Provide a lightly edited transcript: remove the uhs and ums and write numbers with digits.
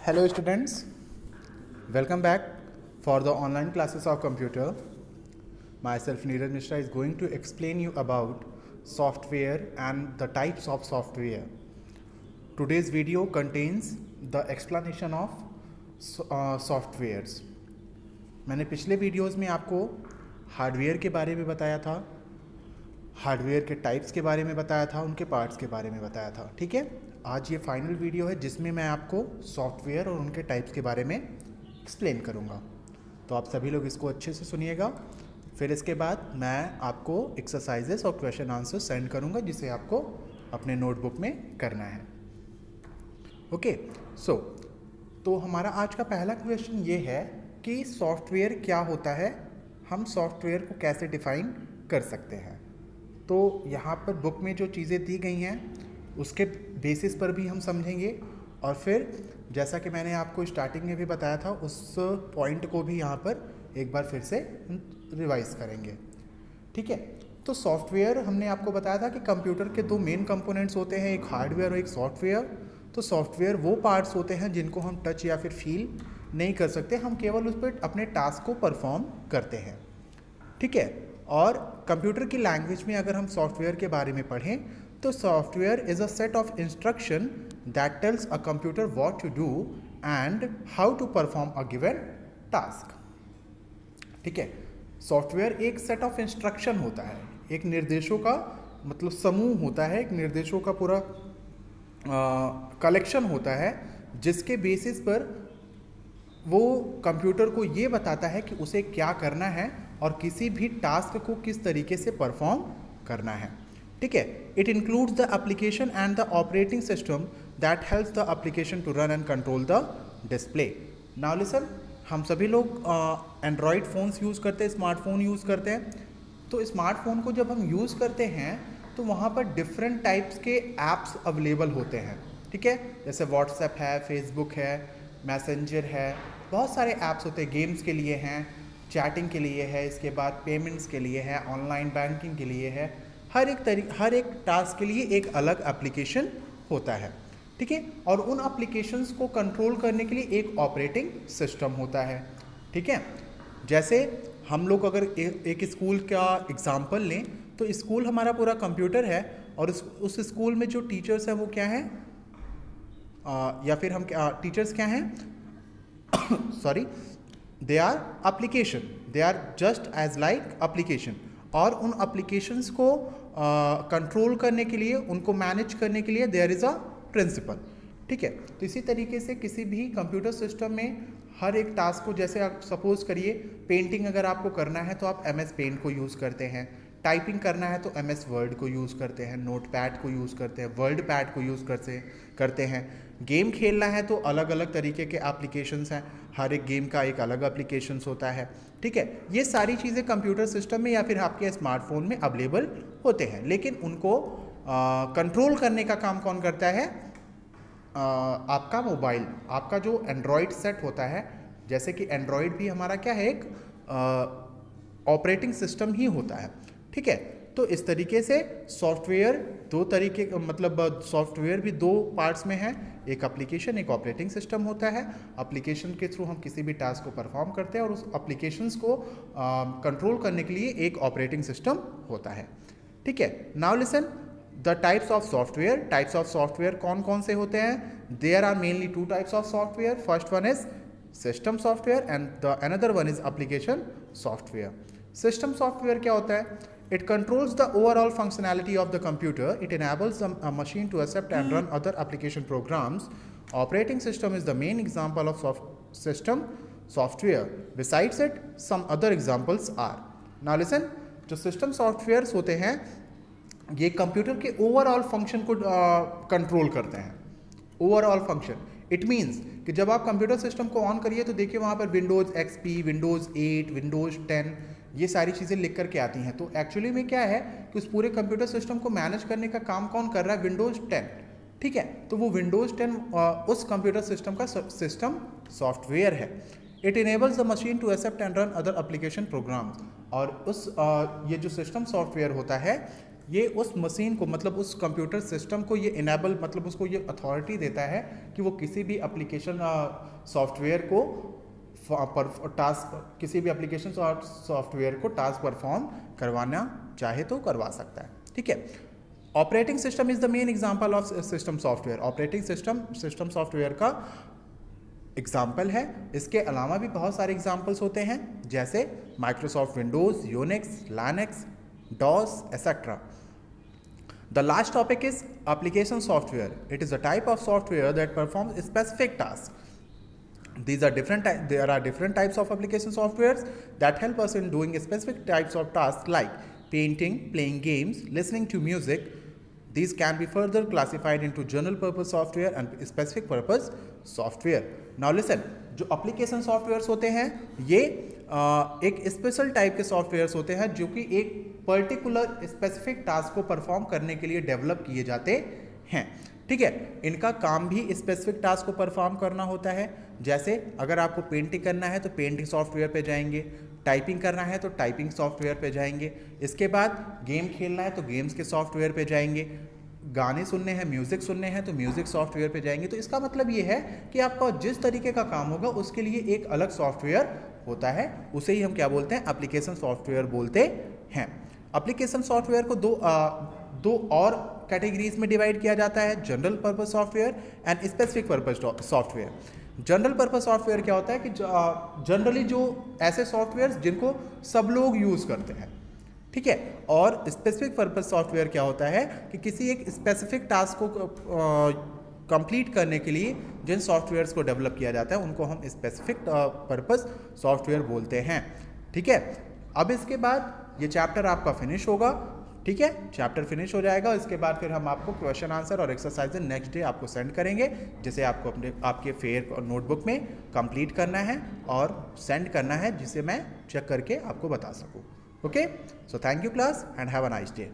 Hello students, welcome back for the online classes of computer. Myself Neeraj Mishra is going to explain you about software and the types of software. Today's video contains the explanation of softwares. मैंने पिछले videos में आपको hardware के बारे में बताया था, hardware के टाइप्स के बारे में बताया था, उनके पार्ट्स के बारे में बताया था. ठीक है, आज ये फाइनल वीडियो है जिसमें मैं आपको सॉफ्टवेयर और उनके टाइप्स के बारे में एक्सप्लेन करूँगा. तो आप सभी लोग इसको अच्छे से सुनिएगा. फिर इसके बाद मैं आपको एक्सरसाइजेस और क्वेश्चन आंसर सेंड करूँगा जिसे आपको अपने नोटबुक में करना है. ओके, तो हमारा आज का पहला क्वेश्चन ये है कि सॉफ्टवेयर क्या होता है, हम सॉफ्टवेयर को कैसे डिफ़ाइन कर सकते हैं. तो यहाँ पर बुक में जो चीज़ें दी गई हैं उसके बेसिस पर भी हम समझेंगे और फिर जैसा कि मैंने आपको स्टार्टिंग में भी बताया था उस पॉइंट को भी यहाँ पर एक बार फिर से रिवाइज करेंगे. ठीक है, तो सॉफ्टवेयर हमने आपको बताया था कि कंप्यूटर के दो मेन कंपोनेंट्स होते हैं, एक हार्डवेयर और एक सॉफ्टवेयर. तो सॉफ्टवेयर वो पार्ट्स होते हैं जिनको हम टच या फिर फील नहीं कर सकते, हम केवल उस पर अपने टास्क को परफॉर्म करते हैं. ठीक है, और कंप्यूटर की लैंग्वेज में अगर हम सॉफ्टवेयर के बारे में पढ़ें तो software is a set of instruction that tells a computer what to do and how to perform a given task. ठीक है, सॉफ्टवेयर एक सेट ऑफ इंस्ट्रक्शन होता है, एक निर्देशों का मतलब समूह होता है, एक निर्देशों का पूरा कलेक्शन होता है जिसके बेसिस पर वो कंप्यूटर को ये बताता है कि उसे क्या करना है और किसी भी टास्क को किस तरीके से परफॉर्म करना है. ठीक है, it includes the application and the operating system that helps the application to run and control the display. Now listen, हम सभी लोग एंड्रॉयड फ़ोन्स यूज़ करते हैं, स्मार्टफोन यूज़ करते हैं. तो स्मार्टफोन को जब हम यूज़ करते हैं तो वहाँ पर डिफरेंट टाइप्स के ऐप्स अवेलेबल होते हैं. ठीक है, जैसे व्हाट्सएप है, फेसबुक है, मैसेंजर है, बहुत सारे ऐप्स होते हैं. गेम्स के लिए हैं, चैटिंग के लिए है, इसके बाद पेमेंट्स के लिए है, ऑनलाइन बैंकिंग के लिए है. हर एक टास्क के लिए एक अलग एप्लीकेशन होता है. ठीक है, और उन एप्लीकेशंस को कंट्रोल करने के लिए एक ऑपरेटिंग सिस्टम होता है. ठीक है, जैसे हम लोग अगर एक स्कूल का एग्जांपल लें तो स्कूल हमारा पूरा कंप्यूटर है और उस स्कूल में जो टीचर्स हैं वो क्या हैं, या फिर हम क्या टीचर्स क्या हैं sorry, they are application, they are just as like application. और उन एप्लीकेशंस को कंट्रोल करने के लिए, उनको मैनेज करने के लिए देयर इज़ अ प्रिंसिपल. ठीक है, तो इसी तरीके से किसी भी कंप्यूटर सिस्टम में हर एक टास्क को, जैसे आप सपोज करिए पेंटिंग अगर आपको करना है तो आप MS पेंट को यूज़ करते हैं, टाइपिंग करना है तो MS वर्ड को यूज़ करते हैं, नोट पैड को यूज़ करते हैं, वर्ड पैड को यूज़ करते हैं. गेम खेलना है तो अलग अलग तरीके के एप्लीकेशंस हैं, हर एक गेम का एक अलग एप्लीकेशंस होता है. ठीक है, ये सारी चीज़ें कंप्यूटर सिस्टम में या फिर आपके स्मार्टफोन में अवेलेबल होते हैं, लेकिन उनको कंट्रोल करने का काम कौन करता है, आपका मोबाइल, आपका जो एंड्रॉयड सेट होता है. जैसे कि एंड्रॉयड भी हमारा क्या है, एक ऑपरेटिंग सिस्टम ही होता है. ठीक है, तो इस तरीके से सॉफ्टवेयर दो तरीके, मतलब सॉफ्टवेयर भी दो पार्ट्स में है, एक एप्लीकेशन, एक ऑपरेटिंग सिस्टम होता है. एप्लीकेशन के थ्रू हम किसी भी टास्क को परफॉर्म करते हैं और उस एप्लीकेशंस को कंट्रोल करने के लिए एक ऑपरेटिंग सिस्टम होता है. ठीक है, now listen the types of software. Types of software कौन कौन से होते हैं? There are mainly two types of software. First one is system software and the another one is application software. System software क्या होता है? It controls the overall functionality of the computer. It enables a machine to accept and run other application programs. Operating system is the main example of system software. Besides it, some other examples are. Now listen, जो system softwares होते हैं ये computer के overall function को control करते हैं. Overall function it means कि जब आप कंप्यूटर सिस्टम को ऑन करिए तो देखिए वहाँ पर विंडोज़ XP, विंडोज़ 8, विंडोज़ 10 ये सारी चीज़ें लिख करके आती हैं. तो एक्चुअली में क्या है कि उस पूरे कंप्यूटर सिस्टम को मैनेज करने का काम कौन कर रहा है? विंडोज़ 10. ठीक है, तो वो विंडोज़ 10 उस कंप्यूटर सिस्टम का सिस्टम सॉफ्टवेयर है. It enables the machine to accept and run other application programs. और उस ये जो सिस्टम सॉफ्टवेयर होता है ये उस मशीन को मतलब उस कंप्यूटर सिस्टम को ये इनेबल मतलब उसको ये अथॉरिटी देता है कि वो किसी भी एप्लीकेशन सॉफ्टवेयर को किसी भी एप्लीकेशन सॉफ्टवेयर को टास्क परफॉर्म करवाना चाहे तो करवा सकता है। ठीक है। Operating system is the main example of system software. Operating system software का एग्जाम्पल है। इसके अलावा भी बहुत सारे एग्जाम्पल्स होते हैं, जैसे Microsoft Windows, Unix, Linux, DOS etcetera. The last topic is application software. It is a type of software that performs specific tasks. There are different types of application softwares that help us in doing specific types of tasks like painting, playing games, listening to music. These can be further classified into general purpose software and specific purpose software. Now listen, जो application softwares होते हैं ये एक special type के softwares होते हैं जो कि एक पर्टिकुलर स्पेसिफिक टास्क को परफॉर्म करने के लिए डेवलप किए जाते हैं। ठीक है। इनका काम भी स्पेसिफिक टास्क को परफॉर्म करना होता है। जैसे अगर आपको पेंटिंग करना है तो पेंटिंग सॉफ्टवेयर पे जाएंगे, टाइपिंग करना है तो टाइपिंग सॉफ्टवेयर पे जाएंगे, इसके बाद गेम खेलना है तो गेम्स के सॉफ्टवेयर पे जाएंगे, गाने सुनने हैं, म्यूज़िक सुनने हैं तो म्यूज़िक सॉफ्टवेयर पे जाएंगे। तो इसका मतलब ये है कि आपका जिस तरीके का काम होगा उसके लिए एक अलग सॉफ्टवेयर होता है, उसे ही हम क्या बोलते हैं, एप्लीकेशन सॉफ्टवेयर बोलते हैं। एप्लीकेशन सॉफ्टवेयर को दो और कैटेगरीज में डिवाइड किया जाता है, general purpose software and specific purpose software. General purpose software क्या होता है कि जनरली जो ऐसे सॉफ्टवेयर जिनको सब लोग यूज़ करते हैं। ठीक है। और स्पेसिफिक पर्पस सॉफ्टवेयर क्या होता है कि किसी एक स्पेसिफिक टास्क को कंप्लीट करने के लिए जिन सॉफ्टवेयर्स को डेवलप किया जाता है उनको हम स्पेसिफिक पर्पस सॉफ्टवेयर बोलते हैं। ठीक है। अब इसके बाद ये चैप्टर आपका फिनिश होगा। ठीक है। चैप्टर फिनिश हो जाएगा, इसके बाद फिर हम आपको क्वेश्चन आंसर और एक्सरसाइज नेक्स्ट डे आपको सेंड करेंगे, जिसे आपको आपके फेयर नोटबुक में कंप्लीट करना है और सेंड करना है, जिसे मैं चेक करके आपको बता सकूँ। Okay, so thank you class and have a nice day.